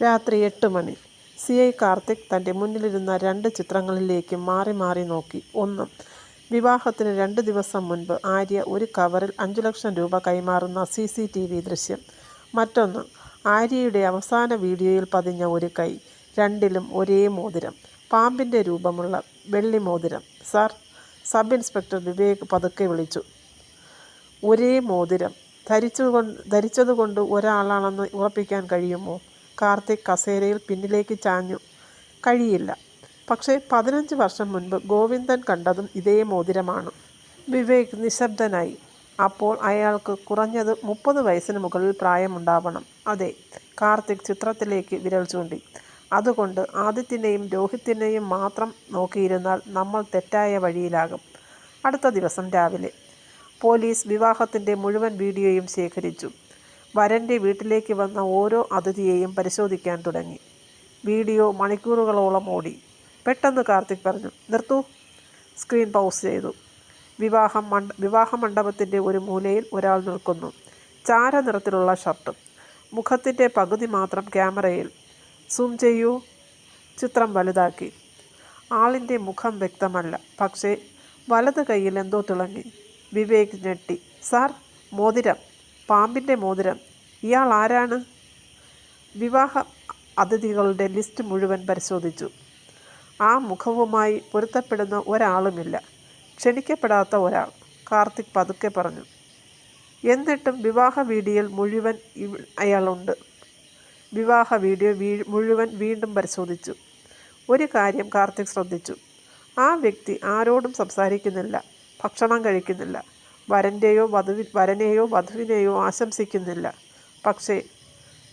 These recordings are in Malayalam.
രാത്രി 8 മണി. CI കാർത്തിക് തൻ്റെ മുന്നിലിരുന്ന 2 ചിത്രങ്ങളിലേക്ക് മാറി മാറി നോക്കി. ഒന്ന്, വിവാഹത്തിന് 2 ദിവസം മുൻപ് ആര്യ ഒരു കവറിൽ 5 ലക്ഷം രൂപ കൈമാറുന്ന CCTV ദൃശ്യം. മറ്റൊന്ന്, ആര്യയുടെ അവസാന വീഡിയോയിൽ പതിഞ്ഞ ഒരു കൈ. രണ്ടിലും ഒരേ മോതിരം, പാമ്പിൻ്റെ രൂപമുള്ള വെള്ളി മോതിരം. "സാർ," സബ് ഇൻസ്പെക്ടർ വിവേക് പതുക്കെ വിളിച്ചു. "ഒരേ മോതിരം ധരിച്ചതുകൊണ്ട് ഒരാളാണെന്ന് ഉറപ്പിക്കാൻ കഴിയുമോ?" കാർത്തിക് കസേരയിൽ പിന്നിലേക്ക് ചാഞ്ഞു. "കഴിയില്ല. പക്ഷേ 15 വർഷം മുൻപ് ഗോവിന്ദൻ കണ്ടതും ഇതേ മോതിരമാണ്." വിവേക് നിശബ്ദനായി. "അപ്പോൾ അയാൾക്ക് കുറഞ്ഞത് 30 വയസ്സിന് മുകളിൽ പ്രായമുണ്ടാവണം." "അതെ." കാർത്തിക് ചിത്രത്തിലേക്ക് വിരൽ ചൂണ്ടി. "അതുകൊണ്ട് ആദിത്യനെയും രോഹിത്തിനെയും മാത്രം നോക്കിയിരുന്നാൽ നമ്മൾ തെറ്റായ വഴിയിലാകും." അടുത്ത ദിവസം രാവിലെ പോലീസ് വിവാഹത്തിൻ്റെ മുഴുവൻ വീഡിയോയും ശേഖരിച്ചു. വരൻ്റെ വീട്ടിലേക്ക് വന്ന ഓരോ അതിഥിയെയും പരിശോധിക്കാൻ തുടങ്ങി. വീഡിയോ മണിക്കൂറുകളോളം ഓടി. പെട്ടെന്ന് കാർത്തിക് പറഞ്ഞു, "നിർത്തൂ." സ്ക്രീൻ പൗസ് ചെയ്തു. വിവാഹ മണ്ഡപത്തിൻ്റെ ഒരു മൂലയിൽ ഒരാൾ നിൽക്കുന്നു. ചാരനിറത്തിലുള്ള ഷർട്ടും. മുഖത്തിൻ്റെ പകുതി മാത്രം ക്യാമറയിൽ. സൂം ചെയ്യൂ. ചിത്രം വലുതാക്കി. ആളിൻ്റെ മുഖം വ്യക്തമല്ല. പക്ഷേ വലത് കൈയിൽ എന്തോ തിളങ്ങി. വിവേക് ഞെട്ടി. "സാർ, മോതിരം, പാമ്പിൻ്റെ മോതിരം. ഇയാൾ ആരാണ്?" വിവാഹ അതിഥികളുടെ ലിസ്റ്റ് മുഴുവൻ പരിശോധിച്ചു. ആ മുഖവുമായി പൊരുത്തപ്പെടുന്ന ഒരാളുമില്ല. ക്ഷണിക്കപ്പെടാത്ത ഒരാൾ. കാർത്തിക് പതുക്കെ പറഞ്ഞു. "എന്നിട്ടും വിവാഹ വീഡിയോയിൽ മുഴുവൻ അയാളുണ്ട്." വിവാഹ വീഡിയോ മുഴുവൻ വീണ്ടും പരിശോധിച്ചു. ഒരു കാര്യം കാർത്തിക് ശ്രദ്ധിച്ചു. ആ വ്യക്തി ആരോടും സംസാരിക്കുന്നില്ല, ഭക്ഷണം കഴിക്കുന്നില്ല, വരനെയോ വധുവിനെയോ ആശംസിക്കുന്നില്ല. പക്ഷേ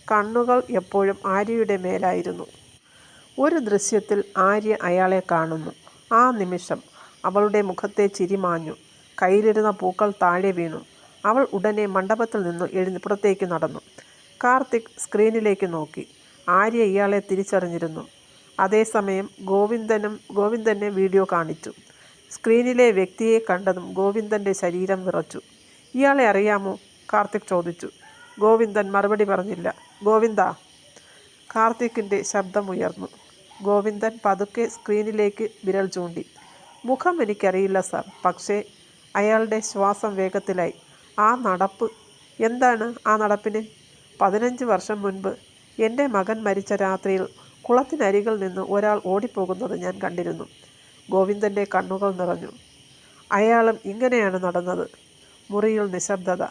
കണ്ണുകൾ എപ്പോഴും ആര്യയുടെ മേലായിരുന്നു. ഒരു ദൃശ്യത്തിൽ ആര്യ അയാളെ കാണുന്നു. ആ നിമിഷം അവളുടെ മുഖത്തെ ചിരി മാഞ്ഞു. കയ്യിലിരുന്ന പൂക്കൾ താഴെ വീണു. അവൾ ഉടനെ മണ്ഡപത്തിൽ നിന്ന് പുറത്തേക്ക് നടന്നു. കാർത്തിക് സ്ക്രീനിലേക്ക് നോക്കി. ആര്യ ഇയാളെ തിരിച്ചറിഞ്ഞിരുന്നു. അതേസമയം ഗോവിന്ദനെ വീഡിയോ കാണിച്ചു. സ്ക്രീനിലെ വ്യക്തിയെ കണ്ടതും ഗോവിന്ദൻ്റെ ശരീരം വിറച്ചു. "ഇയാളെ അറിയാമോ?" കാർത്തിക് ചോദിച്ചു. ഗോവിന്ദൻ മറുപടി പറഞ്ഞില്ല. "ഗോവിന്ദാ." കാർത്തിക്കിൻ്റെ ശബ്ദമുയർന്നു. ഗോവിന്ദൻ പതുക്കെ സ്ക്രീനിലേക്ക് വിരൽ ചൂണ്ടി. "മുഖം എനിക്കറിയില്ല സാർ. പക്ഷേ..." അയാളുടെ ശ്വാസം വേഗത്തിലായി. "ആ നടപ്പ്, എന്താണ് ആ നടപ്പിന്?" "15 വർഷം മുൻപ് എൻ്റെ മകൻ മരിച്ച രാത്രിയിൽ കുളത്തിനരികിൽ നിന്ന് ഒരാൾ ഓടിപ്പോകുന്നത് ഞാൻ കണ്ടിരുന്നു." ഗോവിന്ദൻ്റെ കണ്ണുകൾ നിറഞ്ഞു. "അയാളും ഇങ്ങനെയാണ് നടന്നത്?" മുറിയിൽ നിശബ്ദത.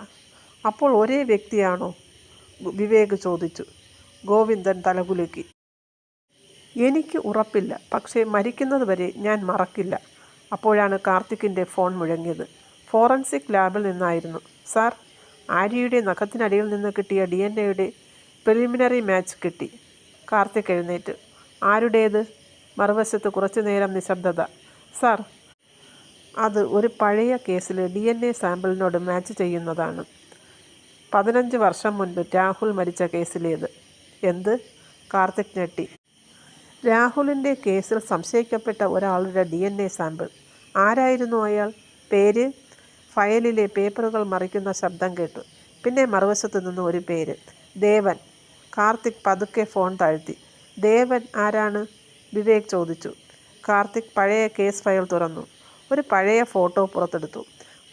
"അപ്പോൾ ഒരേ വ്യക്തിയാണോ?" വിവേക് ചോദിച്ചു. ഗോവിന്ദൻ തലകുലുക്കി. "എനിക്ക് ഉറപ്പില്ല. പക്ഷേ മരിക്കുന്നത് വരെ ഞാൻ മറക്കില്ല." അപ്പോഴാണ് കാർത്തിക്കിൻ്റെ ഫോൺ മുഴങ്ങിയത്. ഫോറൻസിക് ലാബിൽ നിന്നായിരുന്നു. "സാർ, ആര്യയുടെ നഖത്തിനടിയിൽ നിന്ന് കിട്ടിയ DNAയുടെ പ്രിലിമിനറി മാച്ച് കിട്ടി." കാർത്തിക് എഴുന്നേറ്റ്. "ആരുടേത്?" മറുവശത്ത് കുറച്ചുനേരം നിശബ്ദത. "സാർ, അത് ഒരു പഴയ കേസിലെ DNA സാമ്പിളിനോട് മാച്ച് ചെയ്യുന്നതാണ്. 15 വർഷം മുൻപ് രാഹുൽ മരിച്ച കേസിലേത്." "എന്ത്?" കാർത്തിക് ഞെട്ടി. "രാഹുലിൻ്റെ കേസിൽ സംശയിക്കപ്പെട്ട ഒരാളുടെ DNA സാമ്പിൾ." "ആരായിരുന്നു അയാൾ? പേര്?" ഫയലിലെ പേപ്പറുകൾ മറിക്കുന്ന ശബ്ദം കേട്ടു. പിന്നെ മറുവശത്തു നിന്ന് ഒരു പേര്. "ദേവൻ." കാർത്തിക് പതുക്കെ ഫോൺ താഴ്ത്തി. "ദേവൻ ആരാണ്?" വിവേക് ചോദിച്ചു. കാർത്തിക് പഴയ കേസ് ഫയൽ തുറന്നു. ഒരു പഴയ ഫോട്ടോ പുറത്തെടുത്തു.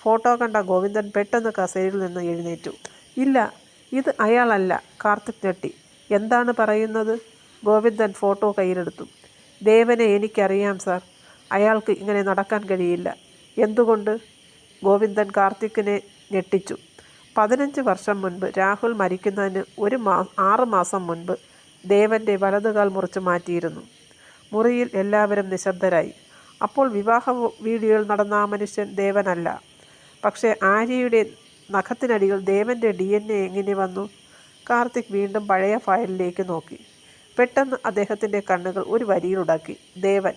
ഫോട്ടോ കണ്ട ഗോവിന്ദൻ പെട്ടെന്ന് കസേരയിൽ നിന്ന് എഴുന്നേറ്റു. "ഇല്ല, ഇത് അയാളല്ല." കാർത്തിക് ഞെട്ടി. "എന്താണ് പറയുന്നത്?" ഗോവിന്ദൻ ഫോട്ടോ കയ്യിലെടുത്തു. "ദേവനെ എനിക്കറിയാം സാർ. അയാൾക്ക് ഇങ്ങനെ നടക്കാൻ കഴിയില്ല." "എന്തുകൊണ്ട്?" ഗോവിന്ദൻ കാർത്തിക്കിനെ ഞെട്ടിച്ചു. 15 വർഷം മുൻപ് രാഹുൽ മരിക്കുന്നതിന് 6 മാസം മുൻപ് ദേവൻ്റെ വലതുകാൽ മുറിച്ചു മാറ്റിയിരുന്നു. മുറിയിൽ എല്ലാവരും നിശബ്ദരായി. "അപ്പോൾ വിവാഹ വീഡിയോയിൽ നടന്ന ആ മനുഷ്യൻ ദേവനല്ല." "പക്ഷേ ആര്യയുടെ നഖത്തിനടിയിൽ ദേവൻ്റെ DNA എങ്ങനെ വന്നു?" കാർത്തിക് വീണ്ടും പഴയ ഫയലിലേക്ക് നോക്കി. പെട്ടെന്ന് അദ്ദേഹത്തിൻ്റെ കണ്ണുകൾ ഒരു വരിയിലുടക്കി. "ദേവൻ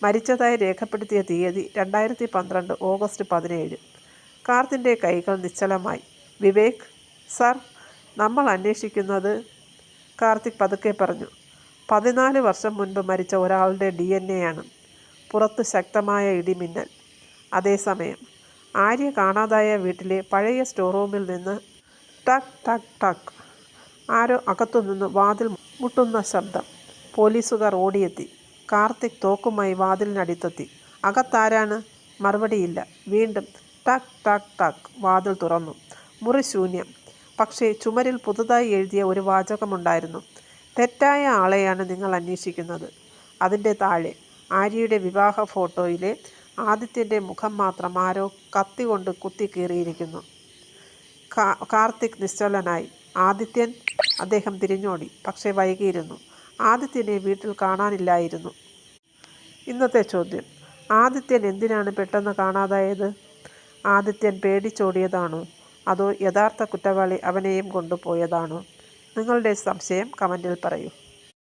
മരിച്ചതായി രേഖപ്പെടുത്തിയ തീയതി 2012 ഓഗസ്റ്റ് 17." കാർത്തിൻ്റെ കൈകൾ നിശ്ചലമായി. "വിവേക് സാർ, നമ്മൾ അന്വേഷിക്കുന്നത്..." കാർത്തിക് പതുക്കെ പറഞ്ഞു. 14 വർഷം മുൻപ് മരിച്ച ഒരാളുടെ DNA ആണ്. പുറത്ത് ശക്തമായ ഇടിമിന്നൽ. അതേസമയം ആര്യ കാണാതായ വീട്ടിലെ പഴയ സ്റ്റോർ റൂമിൽ നിന്ന് ടക് ടക് ടക് ആരോ അകത്തുനിന്ന് വാതിൽ മുട്ടുന്ന ശബ്ദം. പോലീസുകാർ ഓടിയെത്തി. കാർത്തിക് തോക്കുമായി വാതിലിനടുത്തെത്തി. അകത്താരാണ്? മറുപടിയില്ല. വീണ്ടും ടക് ടക് ടക്. വാതിൽ തുറന്നു. മുറി ശൂന്യം. പക്ഷേ ചുമരിൽ പുതുതായി എഴുതിയ ഒരു വാചകമുണ്ടായിരുന്നു. തെറ്റായ ആളെയാണ് നിങ്ങൾ അന്വേഷിക്കുന്നത്. അതിൻ്റെ താഴെ ആര്യയുടെ വിവാഹ ഫോട്ടോയിലെ ആദിത്യൻ്റെ മുഖം മാത്രം ആരോ കത്തി കൊണ്ട് കുത്തിക്കീറിയിരിക്കുന്നു. കാർത്തിക് നിശ്ചലനായി. ആദിത്യൻ? അദ്ദേഹം തിരിഞ്ഞോടി. പക്ഷേ വൈകിയിരുന്നു. ആദിത്യനെ വീട്ടിൽ കാണാനില്ലായിരുന്നു. ഇന്നത്തെ ചോദ്യം: ആദിത്യൻ എന്തിനാണ് പെട്ടെന്ന് കാണാതായത്? ആദിത്യൻ പേടിച്ചോടിയതാണോ? അതോ യഥാർത്ഥ കുറ്റവാളി അവനെയും കൊണ്ടുപോയതാണോ? നിങ്ങളുടെ സംശയം കമൻറ്റിൽ പറയൂ.